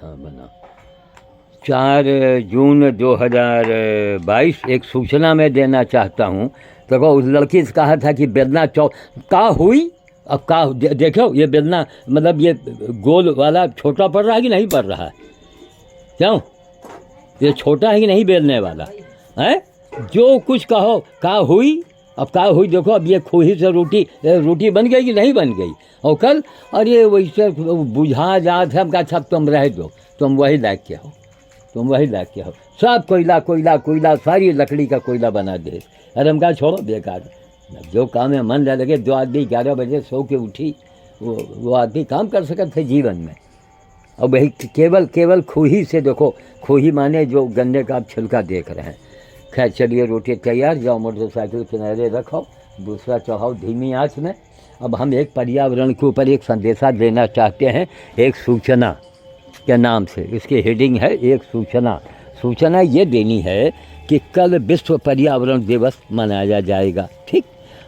हाँ बना। 4 जून 2022 एक सूचना मैं देना चाहता हूँ। देखो उस लड़की से कहा था कि बेलना चौक का हुई, अब का देखो ये बेलना मतलब ये गोल वाला छोटा पड़ रहा है कि नहीं पड़ रहा है? क्यों ये छोटा है कि नहीं बेलने वाला है? जो कुछ कहो का हुई, अब का हुई देखो, अब ये खोही से रोटी बन गई कि नहीं बन गई? और कल अरे वैसे बुझा जात है, अच्छा तुम रह दो, तुम वही लायक के हो, तुम वही लायक के हो, सब कोयला कोयला कोयला, सारी लकड़ी का कोयला बना दे। अरे हम कहा छोड़ो बेकार, जो काम में मन लगे। जो आदमी 11 बजे सो के उठी वो आदमी काम कर सकते थे जीवन में। और वही केवल खोही से देखो, खोही माने जो गन्ने का आप छिलका देख रहे हैं। खैर चलिए रोटी तैयार, जाओ मोटरसाइकिल किनारे रखो, दूसरा चढ़ाओ धीमी आंच में। अब हम एक पर्यावरण के ऊपर एक संदेशा देना चाहते हैं, एक सूचना के नाम से। इसकी हेडिंग है एक सूचना। सूचना ये देनी है कि कल विश्व पर्यावरण दिवस मनाया जाएगा। ठीक,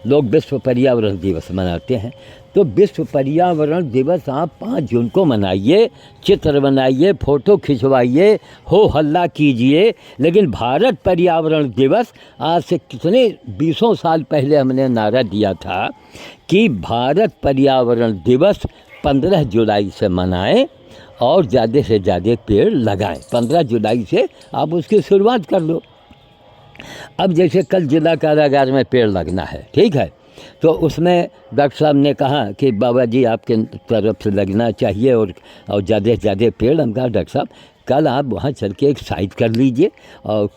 लोग विश्व पर्यावरण दिवस मनाते हैं, तो विश्व पर्यावरण दिवस आप 5 जून को मनाइए, चित्र बनाइए, फ़ोटो खिंचवाइए, हो हल्ला कीजिए। लेकिन भारत पर्यावरण दिवस आज से कितने 20 साल पहले हमने नारा दिया था कि भारत पर्यावरण दिवस 15 जुलाई से मनाएं और ज़्यादा से ज़्यादा पेड़ लगाएं। 15 जुलाई से आप उसकी शुरुआत कर लो। अब जैसे कल जिला कारागार में पेड़ लगना है, ठीक है, तो उसमें डॉक्टर साहब ने कहा कि बाबा जी आपके तरफ से लगना चाहिए और ज़्यादा से ज़्यादा पेड़। हम कहा डॉक्टर साहब कल आप वहाँ चल के एक साइट कर लीजिए और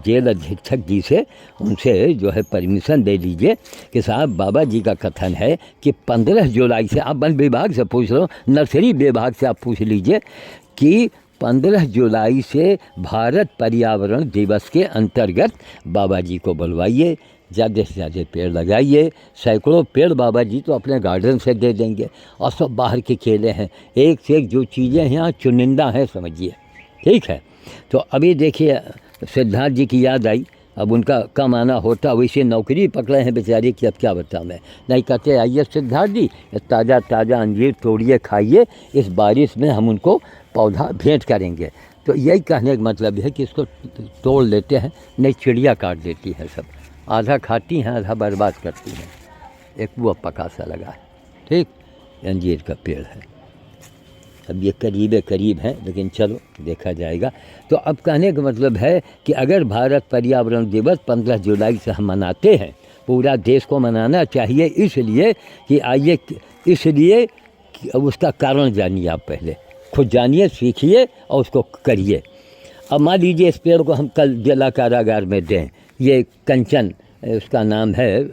जेल अधीक्षक जी से उनसे जो है परमिशन दे लीजिए कि साहब बाबा जी का कथन है कि 15 जुलाई से, आप वन विभाग से पूछ लो, नर्सरी विभाग से आप पूछ लीजिए कि 15 जुलाई से भारत पर्यावरण दिवस के अंतर्गत बाबा जी को बुलवाइए, ज़्यादा से ज़्यादा पेड़ लगाइए। सैकड़ों पेड़ बाबा जी तो अपने गार्डन से दे देंगे और सब बाहर के केले हैं, एक से एक जो चीज़ें यहाँ चुनिंदा हैं समझिए। ठीक है, तो अभी देखिए सिद्धार्थ जी की याद आई। अब उनका कम आना होता, वैसे नौकरी पकड़े हैं बेचारे की, अब क्या बताऊँ मैं। नहीं कहते आइए सिद्धार्थ जी ताज़ा ताज़ा अंजीर तोड़िए खाइए, इस बारिश में हम उनको पौधा भेंट करेंगे। तो यही कहने का मतलब है कि इसको तोड़ लेते हैं, नहीं चिड़िया काट देती है सब, आधा खाती हैं आधा बर्बाद करती हैं। एक वो पका सा लगा है, ठीक, अंजीर का पेड़ है। अब ये करीब हैं, लेकिन चलो देखा जाएगा। तो अब कहने का मतलब है कि अगर भारत पर्यावरण दिवस 15 जुलाई से हम मनाते हैं, पूरा देश को मनाना चाहिए, इसलिए कि आइए, इसलिए कि अब उसका कारण जानिए, आप पहले खुद जानिए, सीखिए और उसको करिए। अब मान लीजिए इस पेड़ को हम कल जिला कारागार में दें, ये कंचन, उसका नाम है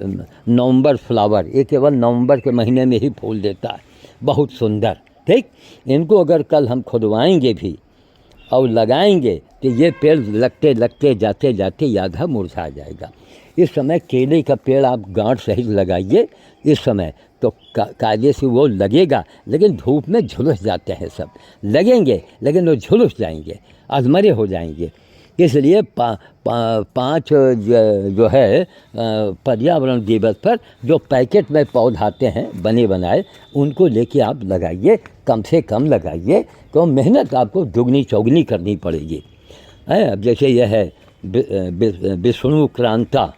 नवंबर फ्लावर, ये केवल नवंबर के महीने में ही फूल देता है, बहुत सुंदर। ठीक, इनको अगर कल हम खुदवाएंगे भी और लगाएंगे तो ये पेड़ लगते लगते जाते जाते आधा मुरझा जाएगा। इस समय केले का पेड़ आप गांठ सहित लगाइए इस समय, तो कायदे से वो लगेगा, लेकिन धूप में झुलस जाते हैं सब, लगेंगे लेकिन वो झुलस जाएंगे, अधमरे हो जाएंगे। इसलिए 5 जो है पर्यावरण दिवस पर जो पैकेट में पौधे आते हैं बने बनाए, उनको लेके आप लगाइए, कम से कम लगाइए, तो मेहनत आपको दुगनी चौगनी करनी पड़ेगी। अब जैसे यह है विष्णु क्रांता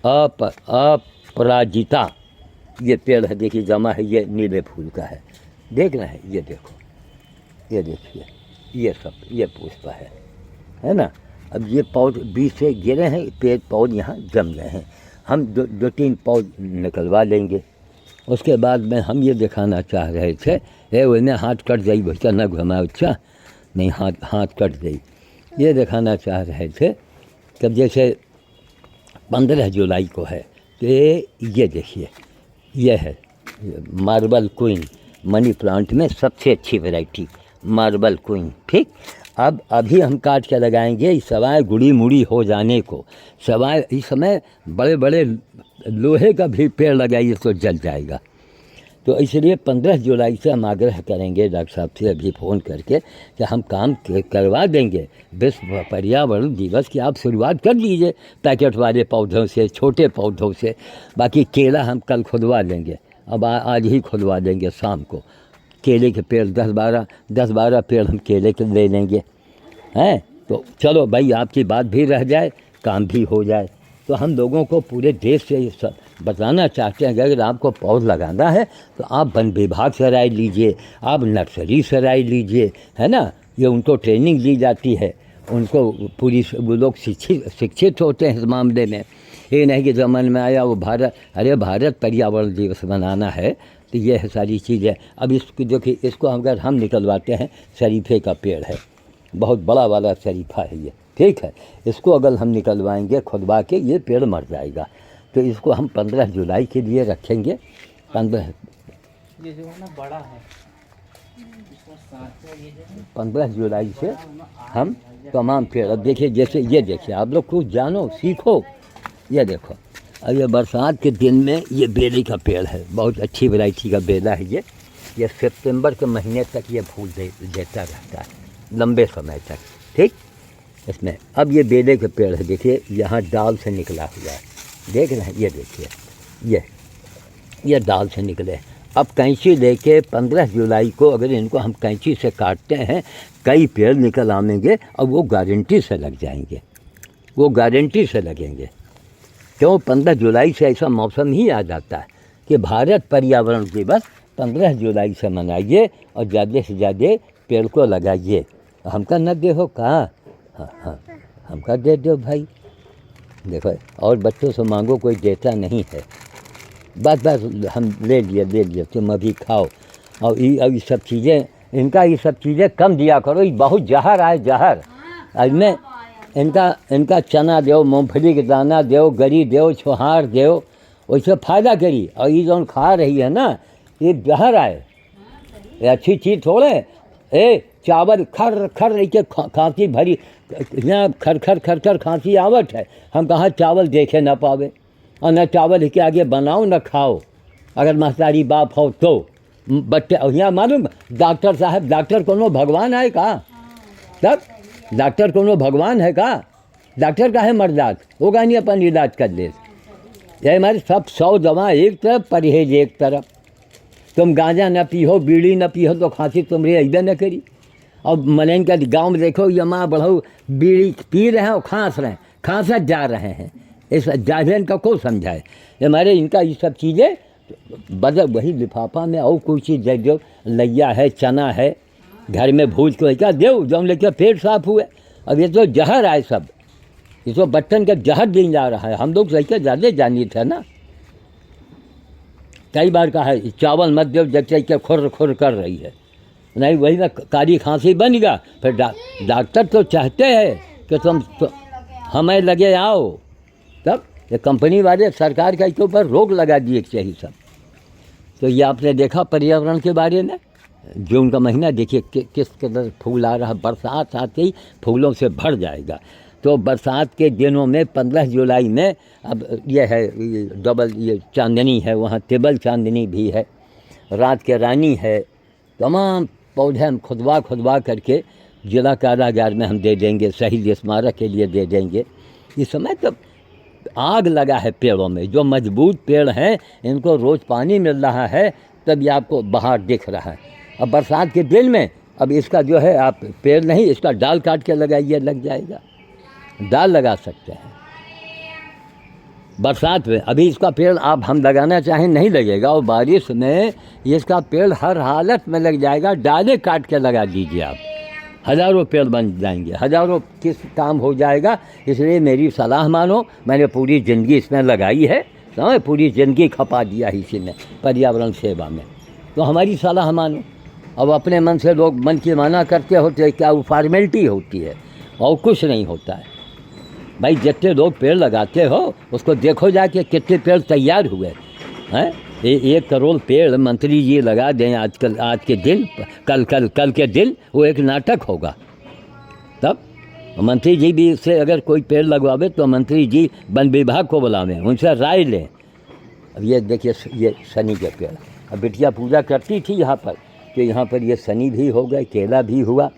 अपराजिता, ये पेड़ है, देखिए जमा है, ये नीले फूल का है, देख रहे हैं, ये देखो, ये देखिए, ये सब ये पुष्प है ना। अब ये पौध बीच से गिरे हैं, पेड़ पौध यहाँ जम गए हैं, हम 2-3 पौध निकलवा लेंगे। उसके बाद में हम ये दिखाना चाह रहे थे, उन्हें हाथ कट जाई भैया न घुमा, अच्छा नहीं, हाथ कट गई, ये दिखाना चाह रहे थे। तब जैसे 15 जुलाई को है, तो ये देखिए, ये है मार्बल क्वीन, मनी प्लांट में सबसे अच्छी वैरायटी मार्बल क्वीन। ठीक, अब अभी हम काट के लगाएंगे, सवाए गुड़ी मुड़ी हो जाने को, सवाए इस समय बड़े बड़े लोहे का भी पेड़ लगाइए तो जल जाएगा। तो इसलिए 15 जुलाई से हम आग्रह करेंगे डॉक्टर साहब से अभी फ़ोन करके कि हम काम करवा देंगे विश्व पर्यावरण दिवस की, आप शुरुआत कर दीजिए पैकेट वाले पौधों से, छोटे पौधों से। बाकी केला हम कल खुदवा लेंगे, अब आज ही खुदवा देंगे शाम को, केले के पेड़ 10-12 पेड़ हम केले के ले लेंगे हैं। तो चलो भाई, आपकी बात भी रह जाए, काम भी हो जाए। तो हम लोगों को पूरे देश से ये सब बताना चाहते हैं कि अगर आपको पौध लगाना है तो आप वन विभाग से राय लीजिए, आप नर्सरी से राय लीजिए, है ना। ये उनको ट्रेनिंग दी जाती है, उनको पूरी वो लोग शिक्षित होते हैं इस मामले में। ये नहीं कि जो मन में आया वो भारत पर्यावरण दिवस मनाना है, तो ये है सारी चीज़ें। अब इसको जो कि इसको अगर हम निकलवाते हैं, शरीफे का पेड़ है, बहुत बड़ा वाला शरीफा है ये, ठीक है। इसको अगर हम निकलवाएंगे खुदवा के, ये पेड़ मर जाएगा। तो इसको हम 15 जुलाई के लिए रखेंगे। 15 ये जो है ना बड़ा है, 15 जुलाई से हम तमाम पेड़, अब देखिए जैसे ये देखिए, आप लोग कुछ जानो सीखो। ये देखो, अब ये बरसात के दिन में ये बेली का पेड़ है, बहुत अच्छी वैरायटी का बेला है ये सितंबर के महीने तक ये फूल देता रहता है, लंबे समय तक, ठीक। इसमें अब ये बेले के पेड़ है, देखिए यहाँ डाल से निकला हुआ है, देख रहे हैं, ये देखिए ये डाल से निकले। अब कैंची लेके 15 जुलाई को अगर इनको हम कैंची से काटते हैं, कई पेड़ निकल आएंगे और वो गारंटी से लग जाएंगे, वो गारंटी से लगेंगे। क्यों? 15 जुलाई से ऐसा मौसम ही आ जाता है कि भारत पर्यावरण दिवस 15 जुलाई से मनाइए और ज़्यादा से ज़्यादा पेड़ को लगाइए। हमका न दे हो कहाँ, हाँ हमका दे दो भाई। देखो, और बच्चों से मांगो, कोई देता नहीं है, बस हम ले लिए तुम अभी खाओ। और ये सब चीज़ें, इनका ये सब चीज़ें कम दिया करो, ये बहुत जहर आए, जहर। इनमें इनका चना दो, मूंगफली के दाना दो, गरी दो, छुहार दो, वैसे फ़ायदा करी। और ये जो खा रही है ना, ये जहर आए, ये अच्छी चीज़ थोड़े। चावल खर खर रही के खांसी भरी, यहाँ खर खर खांसी आवत है। हम कहाँ चावल देखे ना पावे, और न चावल के आगे बनाओ न खाओ, अगर महतारी बाप हो तो। बच्चे यहाँ मालूम, डॉक्टर साहब, डॉक्टर कोनो भगवान है का? तब डॉक्टर कोनो भगवान है का? डॉक्टर का है मर्दात, होगा नहीं अपन इलाज कर ले। ये हमारे सब 100 दवा एक तरफ, परहेज एक तरफ। तुम गांजा न पीहो, बीड़ी न पीहो तो खांसी तुम्हारी अइबे न करी। और मलेन का गाँव में देखो, ये माँ बढ़ो बीड़ी पी रहे हैं और खांस रहे हैं, खांसत जा रहे हैं। इस जाहिर का को समझाए हमारे, इनका ये सब चीज़ें बदल वही लिफाफा में और कोई चीज़ दे दो, लैया है, चना है, घर में भूज को क्या दो, जो लेकर पेट साफ हुए। अब ये तो जहर आए सब, ये तो बच्चन का जहर दिन जा रहा है। हम लोग सही के ज़्यादा जानी थे ना, कई बार कहा है चावल मत दो, जब के खुर खुर कर रही है, नहीं वही ना कारी खांसी बन गया। फिर डॉक्टर तो चाहते हैं कि तुम तो हमें लगे आओ, तब ये कंपनी वाले सरकार के ऊपर रोक लगा दिए चाहिए सब। तो ये आपने देखा पर्यावरण के बारे में, जून का महीना देखिए किस कदर फूल आ रहा, बरसात आते ही फूलों से भर जाएगा। तो बरसात के दिनों में 15 जुलाई में अब ये है डबल ये चांदनी है, वहाँ टेबल चांदनी भी है, रात के रानी है। तमाम पौधे हम खुदवा करके जिला कारागार में हम दे देंगे, शहीद स्मारक के लिए दे देंगे। इस समय तो आग लगा है पेड़ों में, जो मजबूत पेड़ हैं इनको रोज़ पानी मिल रहा है, तब ये आपको बाहर दिख रहा है। अब बरसात के दिन में अब इसका जो है, आप पेड़ नहीं, इसका डाल काट के लगाइए, लग जाएगा, डाल लगा सकते हैं बरसात में। अभी इसका पेड़ आप हम लगाना चाहें नहीं लगेगा, और बारिश में इसका पेड़ हर हालत में लग जाएगा। डालें काट के लगा दीजिए आप, हज़ारों पेड़ बन जाएंगे, हज़ारों किस काम हो जाएगा। इसलिए मेरी सलाह मानो, मैंने पूरी ज़िंदगी इसमें लगाई है, समझ, पूरी ज़िंदगी खपा दिया है इसी में, पर्यावरण सेवा में। तो हमारी सलाह मानो। अब अपने मन से लोग मन की माना करते होते, क्या वो फॉर्मेलिटी होती है और कुछ नहीं होता है। भाई जितने लोग पेड़ लगाते हो उसको देखो जाके कितने पेड़ तैयार हुए हैं। 1 करोड़ पेड़ मंत्री जी लगा दें आजकल, आज के दिन, कल के दिन वो एक नाटक होगा। तब मंत्री जी भी इससे अगर कोई पेड़ लगवावे तो मंत्री जी वन विभाग को बुलावें, उनसे राय लें। अब ये देखिए ये शनि के पेड़, अब बिटिया पूजा करती थी यहाँ पर, कि यहाँ पर ये शनि भी हो गए, केला भी हुआ।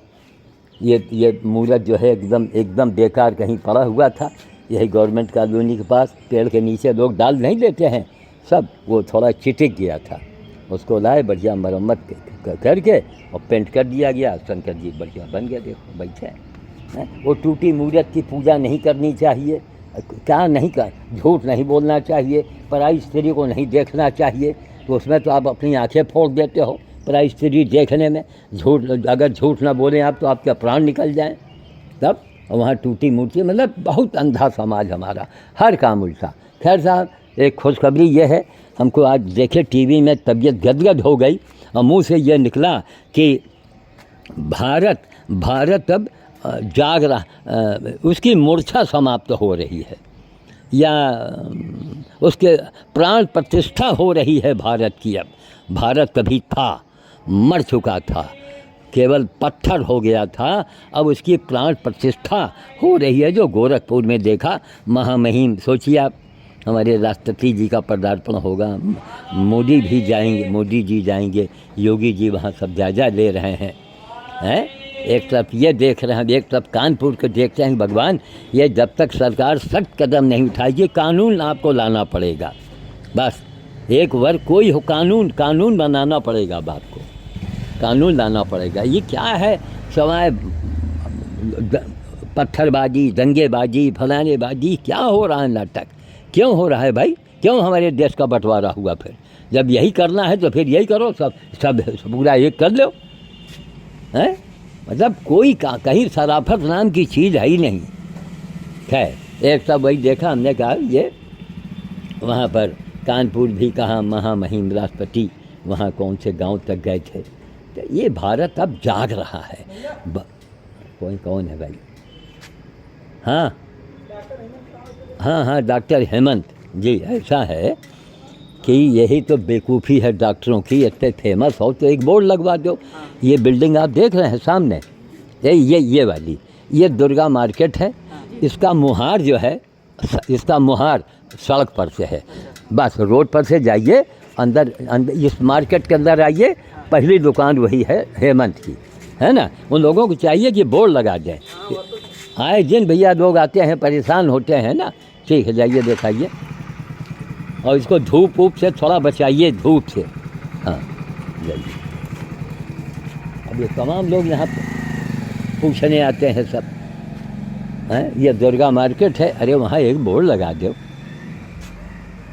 ये मूरत जो है एकदम बेकार कहीं पड़ा हुआ था, यही गवर्नमेंट कॉलोनी के पास पेड़ के नीचे लोग डाल नहीं लेते हैं सब, वो थोड़ा चिटिक गया था। उसको लाए, बढ़िया मरम्मत करके और पेंट कर दिया गया। शंकर जी बढ़िया बन गया, देखो बैठे हैं। वो टूटी मूर्त की पूजा नहीं करनी चाहिए, क्या नहीं कर, झूठ नहीं बोलना चाहिए, पराई स्त्री को नहीं देखना चाहिए। तो उसमें तो आप अपनी आंखें फोड़ देते हो पराई स्त्री देखने में। झूठ, अगर झूठ ना बोलें आप तो आपके प्राण निकल जाएं तब। और वहाँ टूटी मूर्ति, मतलब बहुत अंधा समाज हमारा, हर काम उल्टा। खैर साहब, एक खुशखबरी ये है, हमको आज देखे टीवी में तबीयत गदगद हो गई और मुंह से ये निकला कि भारत अब जाग रहा, उसकी मूर्छा समाप्त हो रही है, या उसके प्राण प्रतिष्ठा हो रही है भारत की। अब भारत कभी था, मर चुका था, केवल पत्थर हो गया था, अब उसकी प्राण प्रतिष्ठा हो रही है। जो गोरखपुर में देखा महामहिम, सोचिए आप, हमारे राष्ट्रपति जी का पदार्पण होगा, मोदी जी जाएंगे, योगी जी वहाँ सब जायजा ले रहे हैं। एक तरफ ये देख रहे हैं, एक तरफ कानपुर को देखते हैं। भगवान, ये जब तक सरकार सख्त कदम नहीं उठाएगी, कानून आपको लाना पड़ेगा। बस एक वर्ग कोई हो, कानून बनाना पड़ेगा, बाप को कानून लाना पड़ेगा। ये क्या है सवाए पत्थरबाजी, दंगेबाजी, फलानेबाजी, क्या हो रहा है नाटक, क्यों हो रहा है भाई? क्यों हमारे देश का बंटवारा हुआ? फिर जब यही करना है तो फिर यही करो, सब पूरा एक कर लो, हैं? मतलब कोई कहीं शराफत नाम की चीज़ है ही नहीं। खैर, एक सब वही देखा, हमने कहा ये वहाँ पर कानपुर भी कहा, महामहिम राष्ट्रपति वहाँ कौन से गांव तक गए थे। तो ये भारत अब जाग रहा है। कौन है भाई? हाँ, डॉक्टर हेमंत जी। ऐसा है कि यही तो बेवकूफ़ी है डॉक्टरों की, इतने फेमस हो तो एक बोर्ड लगवा दो। ये बिल्डिंग आप देख रहे हैं सामने, ये वाली, ये दुर्गा मार्केट है। इसका मुहार जो है, इसका मुहार सड़क पर से है। बस रोड पर से जाइए, अंदर इस मार्केट के अंदर आइए, पहली दुकान वही है हेमंत की, है ना। उन लोगों को चाहिए कि बोर्ड लगा दें। आए जिन भैया लोग आते हैं परेशान होते हैं ना, ठीक है, जाइए दिखाइए, और इसको धूप से थोड़ा बचाइए, धूप से। हाँ, जाइए। अब ये तमाम लोग यहाँ पूछने आते हैं सब, हैं? ये दुर्गा मार्केट है, अरे वहाँ एक बोर्ड लगा दो,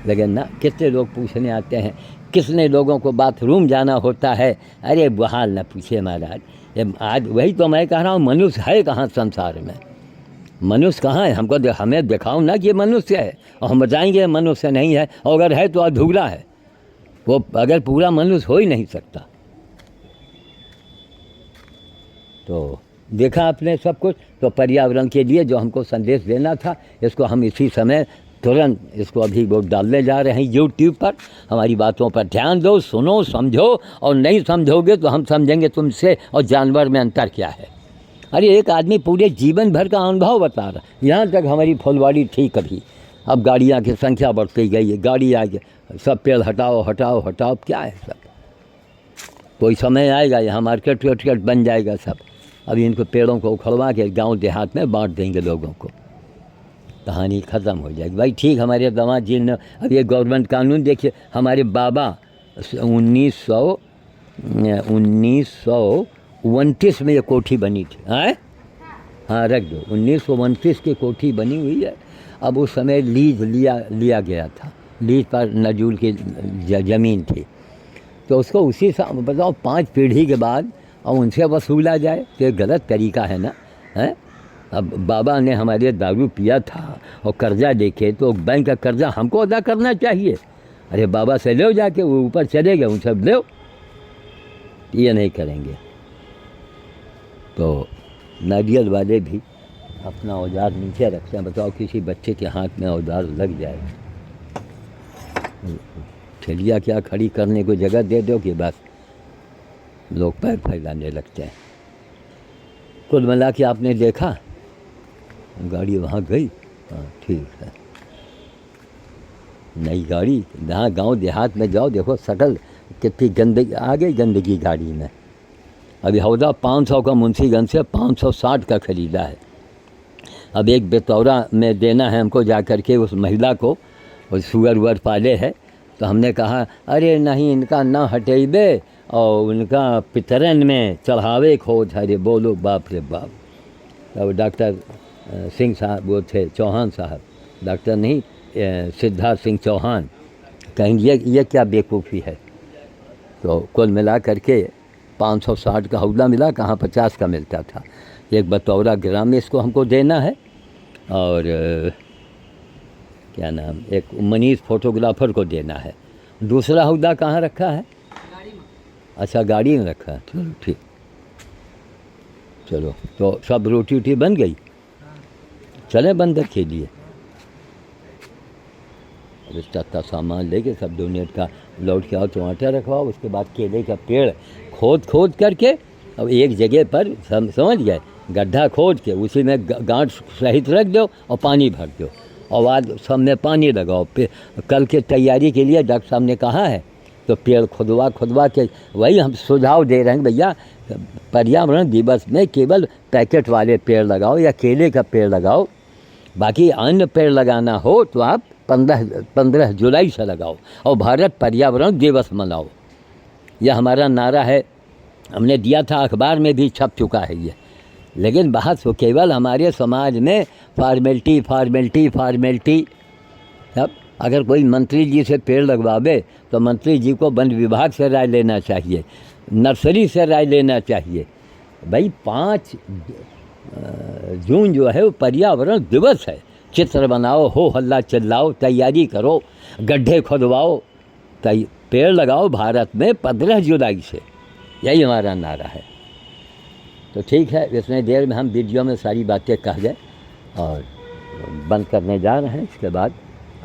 लेकिन ना, कितने लोग पूछने आते हैं। कितने लोगों को बाथरूम जाना होता है, अरे बहाल न पूछिए महाराज। ये आज वही तो मैं कह रहा हूँ, मनुष्य है कहाँ संसार में? मनुष्य कहाँ है? हमें दिखाओ ना कि ये मनुष्य है, और हम बताएंगे मनुष्य नहीं है, और अगर है तो अधूरा है वो, अगर पूरा मनुष्य हो ही नहीं सकता। तो देखा आपने सब कुछ। तो पर्यावरण के लिए जो हमको संदेश देना था, इसको हम इसी समय तुरंत इसको अभी वो डालने जा रहे हैं यूट्यूब पर। हमारी बातों पर ध्यान दो, सुनो, समझो, और नहीं समझोगे तो हम समझेंगे तुमसे और जानवर में अंतर क्या है। अरे एक आदमी पूरे जीवन भर का अनुभव बता रहा, यहाँ तक हमारी फुलवाड़ी थी कभी, अब गाड़ियाँ की संख्या बढ़ती गई है, गाड़ी आ गई, सब पेड़ हटाओ, क्या है सब। कोई समय आएगा यहाँ मार्केट बन जाएगा सब। अभी इनको पेड़ों को उखड़वा के गांव देहात में बांट देंगे लोगों को, कहानी ख़त्म हो जाएगी भाई। ठीक, हमारे दामाद जी ने, अब ये गवर्नमेंट कानून देखिए, हमारे बाबा 1929 में ये कोठी बनी थी। हाँ, रख दो, 1929 की कोठी बनी हुई है। अब उस समय लीज लिया गया था, लीज पर नजूल की ज़मीन थी, तो उसको उसी बताओ 5 पीढ़ी के बाद और उनसे वसूला जाए, तो ये गलत तरीका है ना, है। अब बाबा ने हमारे दारू पिया था और कर्जा देखे, तो बैंक का कर्जा हमको अदा करना चाहिए। अरे बाबा से लो जाके, वो ऊपर चले गए, उनसे लो, ये नहीं करेंगे। तो नारियल वाले भी अपना औजार नीचे रखते हैं। बताओ किसी बच्चे के हाथ में औजार लग जाए, ठेलिया क्या खड़ी करने को जगह दे दो कि बस लोग पैर फैलाने लगते हैं। कुल मिला के आपने देखा, गाड़ी वहाँ गई, हाँ ठीक है, नई गाड़ी। जहाँ गांव देहात में जाओ, देखो शकल कितनी गंदगी आ गई, गंदगी गाड़ी में। अभी हौदा 500 का मुंशीगंज से 560 का ख़रीदा है। अब एक बेतौरा में देना है हमको, जा कर के उस महिला को, और सुअर पाले है, तो हमने कहा अरे नहीं इनका ना हटेबे और उनका पितरन में चढ़ावे खोज। अरे बोलो बाप रे बाप। तब डॉक्टर सिंह साहब वो थे, चौहान साहब, डॉक्टर नहीं सिद्धार्थ सिंह चौहान, कहेंगे ये क्या बेवकूफ़ी है। तो कुल मिला करके 560 का हौला मिला, कहाँ 50 का मिलता था। एक बतौरा ग्राम में इसको हमको देना है, और क्या नाम, एक मनीष फोटोग्राफर को देना है। दूसरा हौदा कहाँ रखा है? अच्छा गाड़ी में रखा है। चलो ठीक, चलो तो सब रोटी वोटी बन गई, चले बंदर के लिए। अब इस तत्ता सामान लेके सब डोनेट का लौट के आओ, टमाटर रखवाओ, उसके बाद केले का पेड़ खोद करके अब एक जगह पर समझ गए, गड्ढा खोद के उसी में गांठ सहित रख दो और पानी भर दो, और बाद सब में पानी लगाओ। कल के तैयारी के लिए डॉक्टर साहब ने कहा है, तो पेड़ खुदवा के वही हम सुझाव दे रहे हैं भैया, पर्यावरण दिवस में केवल पैकेट वाले पेड़ लगाओ या केले का पेड़ लगाओ, बाकी अन्य पेड़ लगाना हो तो आप 15 जुलाई से लगाओ और भारत पर्यावरण दिवस मनाओ। यह हमारा नारा है, हमने दिया था, अखबार में भी छप चुका है ये। लेकिन बात तो केवल हमारे समाज में फार्मेलिटी। अब अगर कोई मंत्री जी से पेड़ लगवावे तो मंत्री जी को वन विभाग से राय लेना चाहिए, नर्सरी से राय लेना चाहिए। भाई 5 जून जो है वो पर्यावरण दिवस है। चित्र बनाओ, हो हल्ला चिल्लाओ, तैयारी करो, गड्ढे खुदवाओ, पेड़ लगाओ भारत में 15 जुलाई से, यही हमारा नारा है। तो ठीक है, इतने देर में हम वीडियो में सारी बातें कह गए और बंद करने जा रहे हैं। इसके बाद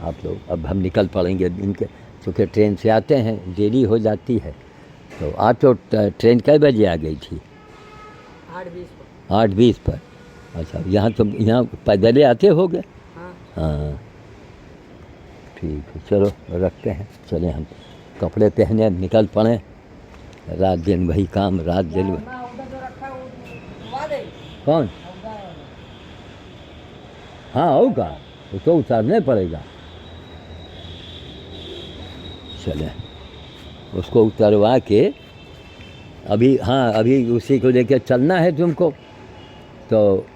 आप लोग, अब हम निकल पड़ेंगे इनके, चूँकि ट्रेन से आते हैं देरी हो जाती है। तो आज तो ट्रेन कै बजे आ गई थी? 8:20 पर। अच्छा, यहाँ तो यहाँ पैदल आते हो गए? हाँ ठीक है, चलो रखते हैं, चले हम कपड़े पहने निकल पड़े। रात दिन वही काम, रात दिन कौन? हाँ होगा, उसको उतारने पड़ेगा। चले उसको उतरवा के अभी, हाँ अभी उसी को लेकर चलना है तुमको, तो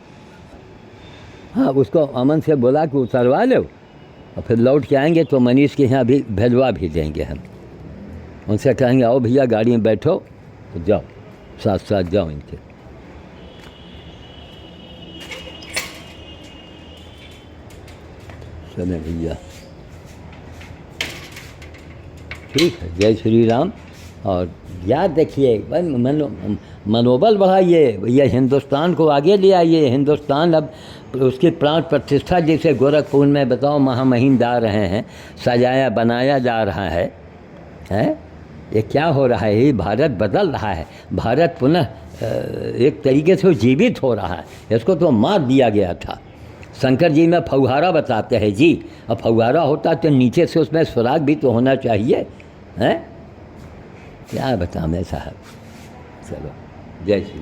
हाँ उसको अमन से बोला कि उतरवा लो, और फिर लौट के आएंगे तो मनीष के यहाँ भी भेजवा भी देंगे हम। उनसे कहेंगे आओ भैया गाड़ी में बैठो, तो जाओ साथ साथ जाओ इनके। चले भैया, ठीक है, जय श्री राम। और याद रखिए, मनोबल बढ़ाइए भैया, हिंदुस्तान को आगे ले आइए। हिंदुस्तान अब उसकी प्राण प्रतिष्ठा जैसे गोरखपुर में बताओ महामहिम जा रहे हैं, सजाया बनाया जा रहा है, ये क्या हो रहा है? ये भारत बदल रहा है, भारत पुनः एक तरीके से जीवित हो रहा है। इसको तो मार दिया गया था। शंकर जी में फव्वारा बताते हैं जी, अब फव्वारा होता तो नीचे से उसमें सुराग भी तो होना चाहिए, हैं? क्या बताएं साहब। चलो जय श्री